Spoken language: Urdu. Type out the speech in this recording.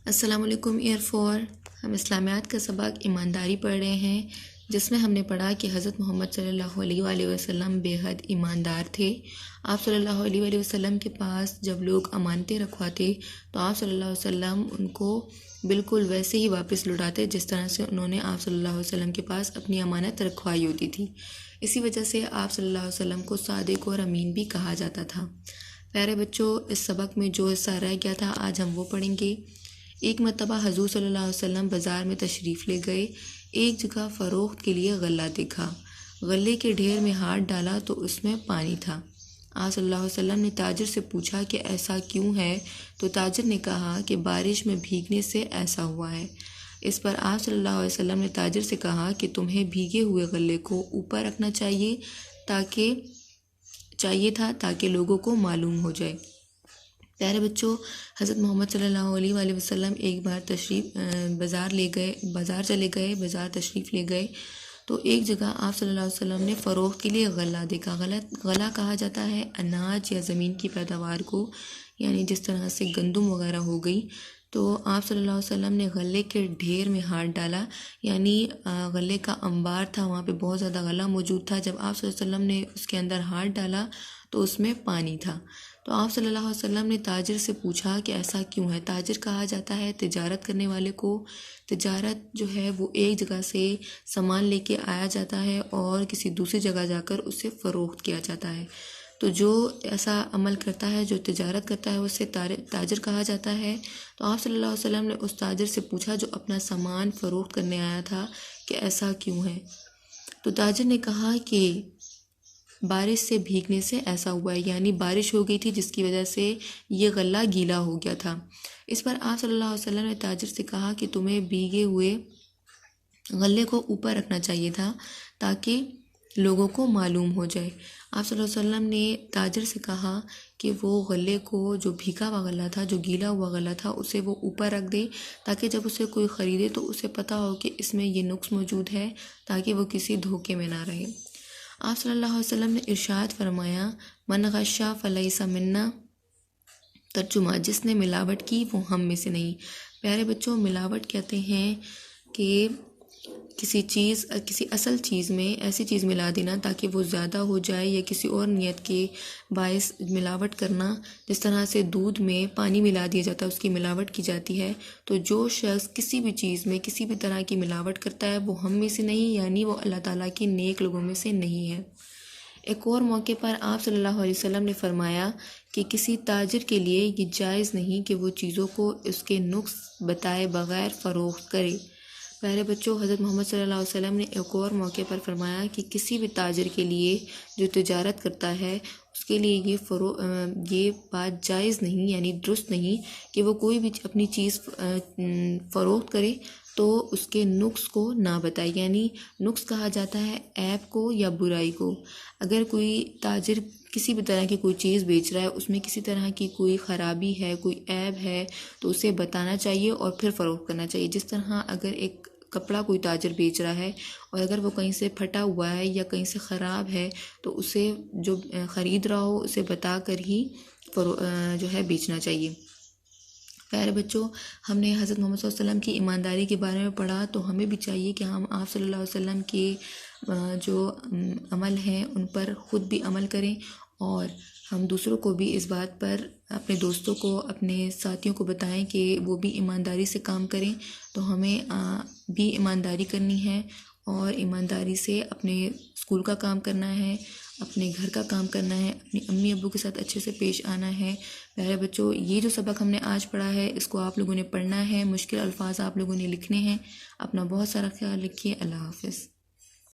السلام علیکم ایئر فور، ہم اسلامیات کا سبق ایمانداری پڑھ رہے ہیں، جس میں ہم نے پڑھا کہ حضرت محمد صلی اللہ علیہ وآلہ وسلم بے حد ایماندار تھے۔ آپ صلی اللہ علیہ وآلہ وسلم کے پاس جب لوگ امانتیں رکھواتے تو آپ صلی اللہ علیہ وسلم ان کو بالکل ویسے ہی واپس لوٹاتے جس طرح سے انہوں نے آپ صلی اللہ علیہ وسلم کے پاس اپنی امانت رکھوائی ہوتی تھی۔ اسی وجہ سے آپ صلی اللہ علیہ وسلم کو صادق اور امین بھی کہا جاتا تھا۔ پیارے بچوں، اس سبق میں جو حصہ رہ گیا تھا آج ہم وہ پڑھیں گے۔ ایک مرتبہ حضور صلی اللہ علیہ وسلم بازار میں تشریف لے گئے۔ ایک جگہ فروخت کے لیے غلہ دیکھا۔ غلے کے ڈھیر میں ہاتھ ڈالا تو اس میں پانی تھا۔ آپ صلی اللہ علیہ وسلم نے تاجر سے پوچھا کہ ایسا کیوں ہے؟ تو تاجر نے کہا کہ بارش میں بھیگنے سے ایسا ہوا ہے۔ اس پر آپ صلی اللہ علیہ وسلم نے تاجر سے کہا کہ تمہیں بھیگے ہوئے غلے کو اوپر رکھنا چاہیے تاکہ لوگوں کو معلوم ہو جائے۔ پیارے بچوں، حضرت محمد صلی اللہ علیہ وآلہ وسلم ایک بار بازار تشریف لے گئے تو ایک جگہ آپ صلی اللہ علیہ وسلم نے فروخت کے لیے غلہ دیکھا۔ غلہ کہا جاتا ہے اناج یا زمین کی پیداوار کو، یعنی جس طرح سے گندم وغیرہ ہو گئی۔ تو آپ صلی اللہ علیہ وسلم نے غلے کے ڈھیر میں ہاتھ ڈالا، یعنی غلے کا انبار تھا، وہاں پہ بہت زیادہ غلہ موجود تھا۔ جب آپ صلی اللہ علیہ وسلم نے اس کے اندر ہاتھ ڈالا تو اس میں پانی تھا۔ تو آپ صلی اللہ علیہ وسلم نے تاجر سے پوچھا کہ ایسا کیوں ہے؟ تاجر کہا جاتا ہے تجارت کرنے والے کو۔ تجارت جو ہے وہ ایک جگہ سے سامان لے کے آیا جاتا ہے اور کسی دوسری جگہ جا کر اسے فروخت کیا جاتا ہے۔ تو جو ایسا عمل کرتا ہے، جو تجارت کرتا ہے، اسے تاجر کہا جاتا ہے۔ تو آپ صلی اللہ علیہ وسلم نے اس تاجر سے پوچھا جو اپنا سامان فروخت کرنے آیا تھا کہ ایسا کیوں ہے؟ تو تاجر نے کہا کہ بارش سے بھیگنے سے ایسا ہوا ہے، یعنی بارش ہو گئی تھی جس کی وجہ سے یہ غلہ گیلا ہو گیا تھا۔ اس پر آپ صلی اللہ علیہ وسلم نے تاجر سے کہا کہ تمہیں بھیگے ہوئے غلے کو اوپر رکھنا چاہیے تھا تاکہ لوگوں کو معلوم ہو جائے۔ آپ صلی اللہ علیہ وسلم نے تاجر سے کہا کہ وہ غلے کو، جو بھیگا ہوا غلہ تھا، جو گیلا ہوا غلہ تھا، اسے وہ اوپر رکھ دے تاکہ جب اسے کوئی خریدے تو اسے پتہ ہو کہ اس میں یہ نقص موجود ہے، تاکہ وہ کسی دھوکے میں نہ رہے۔ آپ صلی اللہ علیہ وسلم نے ارشاد فرمایا، من غش فلیس منا، ترجمہ جس نے ملاوٹ کی وہ ہم میں سے نہیں۔ پیارے بچوں، ملاوٹ کہتے ہیں کہ کسی اصل چیز میں ایسی چیز ملا دینا تاکہ وہ زیادہ ہو جائے، یا کسی اور نیت کے باعث ملاوٹ کرنا۔ جس طرح سے دودھ میں پانی ملا دیا جاتا ہے، اس کی ملاوٹ کی جاتی ہے۔ تو جو شخص کسی بھی چیز میں کسی بھی طرح کی ملاوٹ کرتا ہے وہ ہم میں سے نہیں، یعنی وہ اللہ تعالیٰ کے نیک لوگوں میں سے نہیں ہے۔ ایک اور موقع پر آپ صلی اللہ علیہ وسلم نے فرمایا کہ کسی تاجر کے لیے یہ جائز نہیں کہ وہ چیزوں کو اس کے نقص بتائے بغیر فروخت کرے۔ پیارے بچوں، حضرت محمد صلی اللہ علیہ وسلم نے ایک اور موقع پر فرمایا کہ کسی بھی تاجر کے لیے جو تجارت کرتا ہے اس کے لیے یہ بات جائز نہیں، یعنی درست نہیں کہ وہ کوئی بھی اپنی چیز فروخت کرے تو اس کے نقص کو نہ بتائے، یعنی نقص کہا جاتا ہے عیب کو یا برائی کو۔ اگر کوئی تاجر کسی بھی طرح کی کوئی چیز بیچ رہا ہے، اس میں کسی طرح کی کوئی خرابی ہے، کوئی عیب ہے، تو اسے بتانا چاہیے اور پھر فروخت کرنا چاہیے۔ جس طرح اگر ایک کپڑا کوئی تاجر بیچ رہا ہے اور اگر وہ کہیں سے پھٹا ہوا ہے یا کہیں سے خراب ہے تو اسے جو خرید رہا ہو اسے بتا کر ہی جو ہے بیچنا چاہیے۔ پیارے بچوں، ہم نے حضرت محمد صلی اللہ علیہ وسلم کی ایمانداری کے بارے میں پڑھا، تو ہمیں بھی چاہیے کہ ہم آپ صلی اللہ علیہ وسلم کے جو عمل ہیں ان پر خود بھی عمل کریں، اور ہم دوسروں کو بھی اس بات پر، اپنے دوستوں کو، اپنے ساتھیوں کو بتائیں کہ وہ بھی ایمانداری سے کام کریں۔ تو ہمیں بھی ایمانداری کرنی ہے اور ایمانداری سے اپنے اسکول کا کام کرنا ہے، اپنے گھر کا کام کرنا ہے، اپنی امی ابو کے ساتھ اچھے سے پیش آنا ہے۔ پیارے بچوں، یہ جو سبق ہم نے آج پڑھا ہے اس کو آپ لوگوں نے پڑھنا ہے، مشکل الفاظ آپ لوگوں نے لکھنے ہیں۔ اپنا بہت سارا خیال رکھیے۔ اللہ حافظ۔